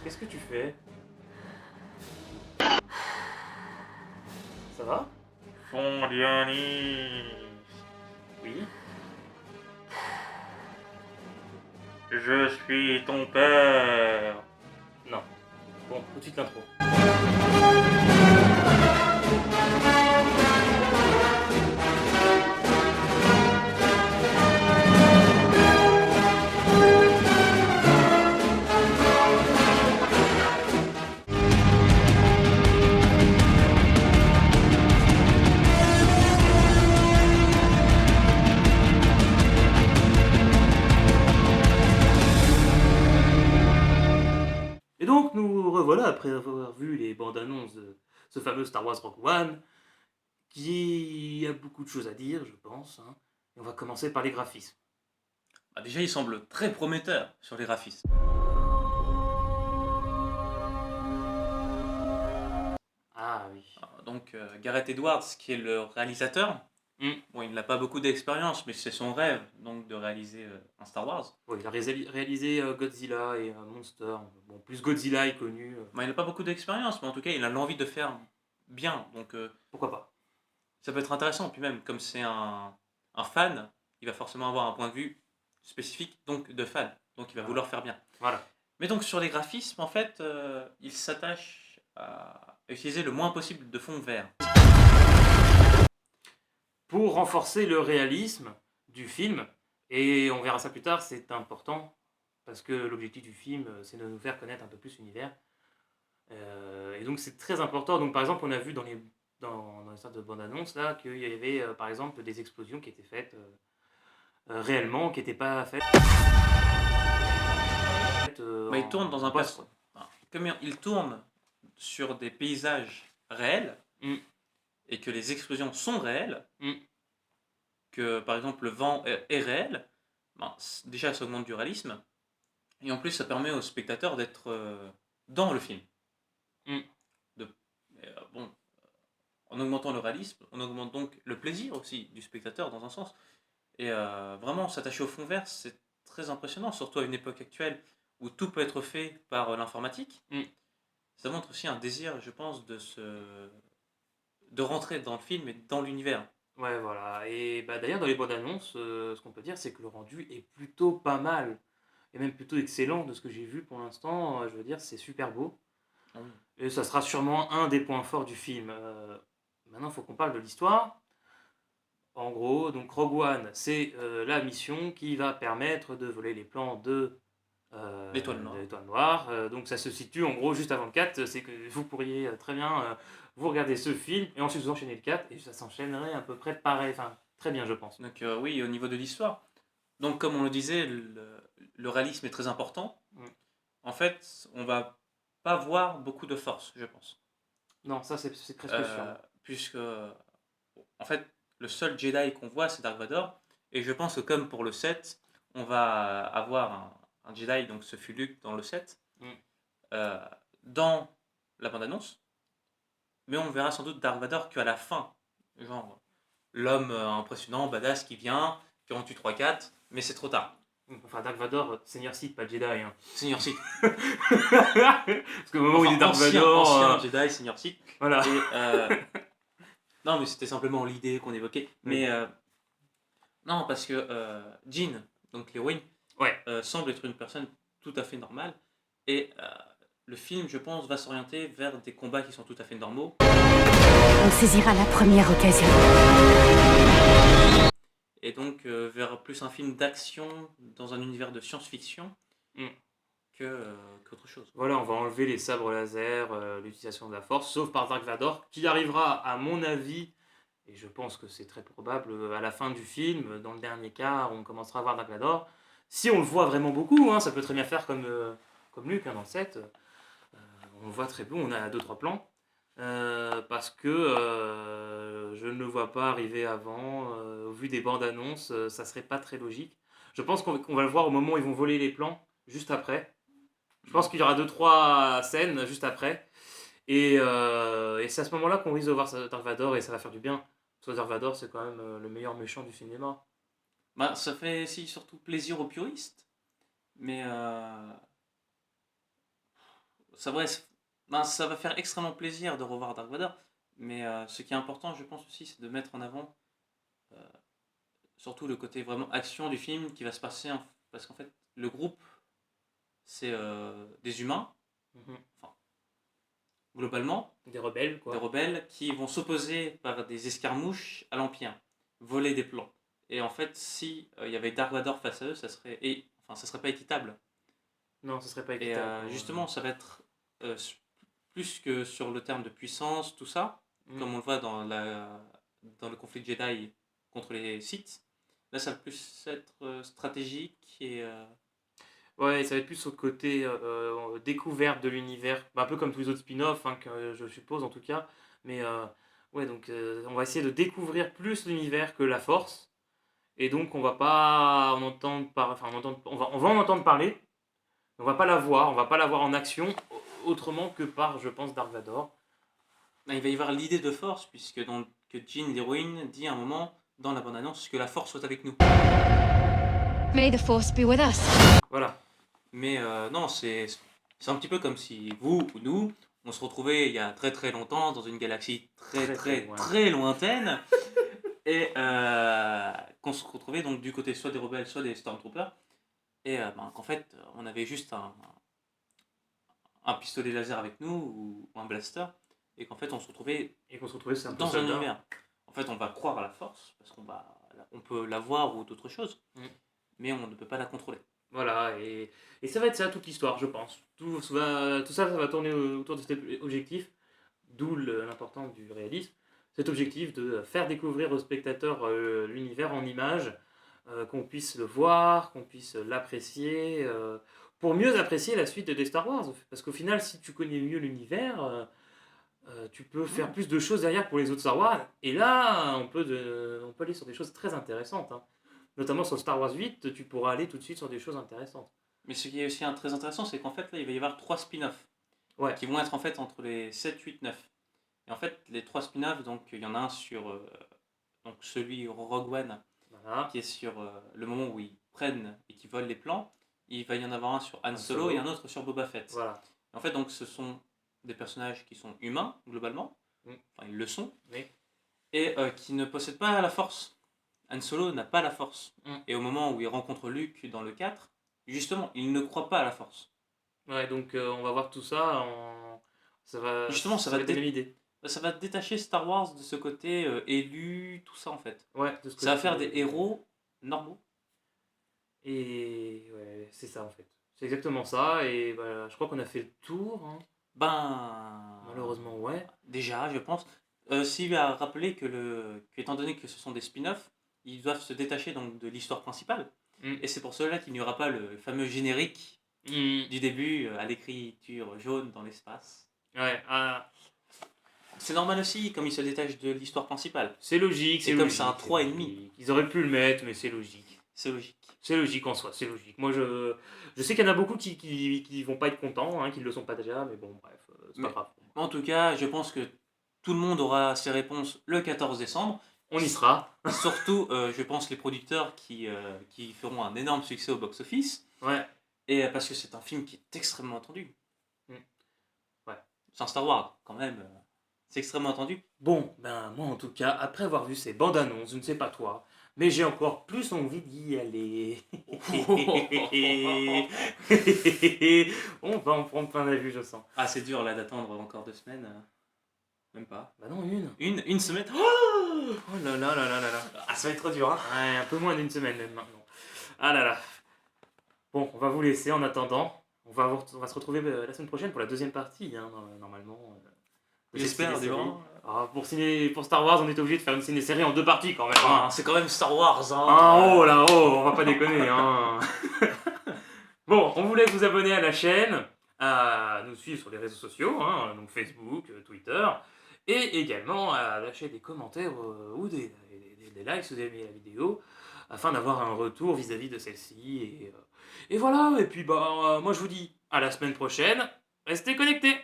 Qu'est-ce que tu fais? Ça va? Fondianis, Oui. je suis ton père. Non. Bon, tout de suite l'intro. Et donc nous revoilà après avoir vu les bandes annonces de ce fameux Star Wars Rogue One, qui a beaucoup de choses à dire, je pense, hein. Et on va commencer par les graphismes. Bah déjà, il semble très prometteur sur les graphismes. Ah oui. Donc, Gareth Edwards, qui est le réalisateur, Hmm. bon, il n'a pas beaucoup d'expérience, mais c'est son rêve donc de réaliser un Star Wars. Ouais, il a réalisé Godzilla et Monster. Bon, plus Godzilla est connu. Bah, il n'a pas beaucoup d'expérience, mais en tout cas, il a l'envie de faire bien. Donc, Pourquoi pas? ça peut être intéressant. Puis même, comme c'est un fan, il va forcément avoir un point de vue spécifique, donc de fan. Donc, il va vouloir faire bien. Voilà. Mais donc sur les graphismes, en fait, il s'attache à utiliser le moins possible de fond vert. Pour renforcer le réalisme du film, et on verra ça plus tard, c'est important, parce que l'objectif du film, c'est de nous faire connaître un peu plus l'univers. Et donc c'est très important. Donc par exemple, on a vu dans les sortes de bandes annonces là qu'il y avait par exemple des explosions qui étaient faites réellement, qui n'étaient pas faites. Mais il tourne dans un post. comme il tourne sur des paysages réels Mm. et que les explosions sont réelles, Mm. que par exemple le vent est réel, ben, déjà ça augmente du réalisme et en plus ça permet au spectateur d'être dans le film. Mm. De, bon, en augmentant le réalisme, on augmente donc le plaisir aussi du spectateur dans un sens. Et vraiment, s'attacher au fond vert, c'est très impressionnant, surtout à une époque actuelle où tout peut être fait par l'informatique. Mm. Ça montre aussi un désir, je pense, de rentrer dans le film et dans l'univers. Ouais, voilà. Et bah, d'ailleurs, dans les bandes annonces, ce qu'on peut dire, c'est que le rendu est plutôt pas mal, et même plutôt excellent de ce que j'ai vu pour l'instant. Je veux dire, c'est super beau. Ah oui. Et ça sera sûrement un des points forts du film. Maintenant, il faut qu'on parle de l'histoire. En gros, donc Rogue One, c'est la mission qui va permettre de voler les plans L'étoile noire. l'Étoile Noire. Donc ça se situe en gros juste avant le 4. C'est que vous pourriez très bien vous regarder ce film et ensuite vous enchaîner le 4 et ça s'enchaînerait à peu près pareil. Enfin, très bien, je pense. Donc oui, au niveau de l'histoire. Donc comme on le disait, le réalisme est très important. Mm. En fait, on va pas voir beaucoup de force, je pense. Non, ça c'est presque sûr. Puisque, en fait, le seul Jedi qu'on voit, c'est Dark Vador. Et je pense que comme pour le 7, on va avoir un Jedi, donc ce fut Luke dans le 7, Mm. euh, dans la bande-annonce. Mais on verra sans doute Dark Vador qu'à la fin. Genre, l'homme impressionnant, badass qui vient, qui en tue 3-4, mais c'est trop tard. Enfin, Dark Vador, Seigneur Sith, pas Jedi. Hein. Seigneur Sith. Parce qu'au moment où il est Dark Vador. Ancien Jedi, Seigneur Sith. Voilà. Et, non, mais c'était simplement l'idée qu'on évoquait. Oui. Mais non, parce que Jean, donc l'héroïne, Ouais. semble être une personne tout à fait normale. Et le film, je pense, va s'orienter vers des combats qui sont tout à fait normaux. On saisira la première occasion. Et donc vers plus un film d'action dans un univers de science-fiction Mm. qu'autre chose. Voilà, on va enlever les sabres laser, l'utilisation de la force, sauf par Dark Vador, qui arrivera, à mon avis, et je pense que c'est très probable, à la fin du film, dans le dernier quart, on commencera à voir Dark Vador. Si on le voit vraiment beaucoup, hein, ça peut très bien faire comme Luke hein, dans le 7. On le voit très peu, on a 2-3 plans. Parce que je ne le vois pas arriver avant. Au vu des bandes annonces, ça serait pas très logique. Je pense qu'on va le voir au moment où ils vont voler les plans, juste après. Je pense qu'il y aura 2-3 scènes juste après. Et c'est à ce moment-là qu'on risque de voir Dark Vador et ça va faire du bien. Parce que Dark Vador, c'est quand même le meilleur méchant du cinéma. Bah, ça fait surtout plaisir aux puristes. Mais ça va faire extrêmement plaisir de revoir Dark Vador, mais ce qui est important, je pense aussi, c'est de mettre en avant euh, surtout le côté vraiment action du film qui va se passer, parce qu'en fait, le groupe, c'est des humains, Mhm. enfin, globalement, Des rebelles, des quoi. rebelles qui vont s'opposer par des escarmouches à l'Empire, voler des plans. Et en fait, si il y avait Dark Vador face à eux, ça serait pas équitable. Non, ce serait pas Et équitable. justement, ça va être plus que sur le terme de puissance, tout ça, Mm. comme on le voit dans le conflit Jedi contre les Sith. Là, ça va plus être stratégique et Ouais, ça va être plus au côté découverte de l'univers, un peu comme tous les autres spin-offs, hein, que je suppose en tout cas. Mais ouais, donc on va essayer de découvrir plus l'univers que la Force. Et donc on va pas en entendre enfin, on va en entendre parler. On va pas la voir, on va pas la voir en action autrement que par, je pense, Dark Vador. il va y avoir l'idée de force, puisque que Jean, l'héroïne, dit à un moment dans la bande-annonce que la force soit avec nous. May the Force be with us. Voilà. Mais non, c'est un petit peu comme si vous ou nous, on se retrouvait il y a très très longtemps dans une galaxie très loin. lointaine et qu'on se retrouvait donc du côté soit des rebelles, soit des Stormtroopers et qu'en fait on avait juste un pistolet laser avec nous ou un blaster et qu'en fait on se retrouvait Et qu'on se retrouvait, c'est un peu dans un soldat. univers. En fait, on va croire à la force parce on peut la voir ou d'autres choses, mais on ne peut pas la contrôler. Voilà, et ça va être ça toute l'histoire, je pense. Tout ça, ça va tourner autour de cet objectif, d'où l'importance du réalisme. Cet objectif de faire découvrir aux spectateurs l'univers en images, qu'on puisse le voir, qu'on puisse l'apprécier, pour mieux apprécier la suite des Star Wars. Parce qu'au final, si tu connais mieux l'univers, tu peux faire plus de choses derrière pour les autres Star Wars. Et là, on peut aller sur des choses très intéressantes, hein. Notamment sur Star Wars 8, tu pourras aller tout de suite sur des choses intéressantes. Mais ce qui est aussi très intéressant, c'est qu'en fait, là, il va y avoir 3 spin-offs Ouais. qui vont être en fait entre les 7, 8, 9. Et en fait, les 3 spin-offs, donc il y en a un sur donc celui Rogue One, Voilà. qui est sur le moment où ils prennent et qui volent les plans. Il va y en avoir un sur Han Solo et un autre sur Boba Fett. Voilà. Et en fait, donc, ce sont des personnages qui sont humains, globalement. Enfin, ils le sont. Oui. Et qui ne possèdent pas la force. Han Solo n'a pas la force. Et au moment où il rencontre Luke dans le 4, justement, il ne croit pas à la force. Ouais, donc on va voir tout ça ça va être la même idée. Ça va détacher Star Wars de ce côté élu, tout ça en fait. Ouais, ça va faire des héros normaux. Et ouais, c'est ça en fait. C'est exactement ça, et voilà, je crois qu'on a fait le tour, hein. Malheureusement, ouais. Déjà, je pense. S'il a rappelé qu'étant donné que ce sont des spin-offs, ils doivent se détacher donc de l'histoire principale. Et c'est pour cela qu'il n'y aura pas le fameux générique du début à l'écriture jaune dans l'espace. Ouais, c'est normal aussi, comme il se détache de l'histoire principale. C'est logique, c'est comme c'est un 3,5. Ils auraient pu le mettre, mais c'est logique. C'est logique. C'est logique en soi, c'est logique. Moi, je sais qu'il y en a beaucoup qui vont pas être contents, hein, qui ne le sont pas déjà, mais bon, bref, c'est pas grave. En tout cas, je pense que tout le monde aura ses réponses le 14 décembre. On y sera. Surtout, je pense, les producteurs qui feront un énorme succès au box-office. Ouais. Et parce que c'est un film qui est extrêmement attendu. Ouais. C'est un Star Wars, quand même. C'est extrêmement attendu. Bon, ben moi en tout cas, après avoir vu ces bandes annonces, je ne sais pas toi, mais j'ai encore plus envie d'y aller. On va en prendre plein la vue, je sens. Ah, c'est dur là d'attendre encore 2 semaines. Même pas. Bah non, une. Une semaine. Oh là là là là là là. Ah, ça va être trop dur, hein. Ouais, un peu moins d'une semaine même maintenant. Ah là là. Bon, on va vous laisser en attendant. On va se retrouver la semaine prochaine pour la deuxième partie, hein, normalement. J'espère, du moins. Pour Star Wars, on est obligé de faire une ciné-série en 2 parties quand même. Hein. C'est quand même Star Wars. Hein. Ah, oh là, oh, on va pas déconner. Hein. Bon, on vous laisse vous abonner à la chaîne, à nous suivre sur les réseaux sociaux, hein, donc Facebook, Twitter, et également à lâcher des commentaires ou des likes si vous avez aimé la vidéo, afin d'avoir un retour vis-à-vis de celle-ci. Et voilà, et puis moi je vous dis à la semaine prochaine, restez connectés.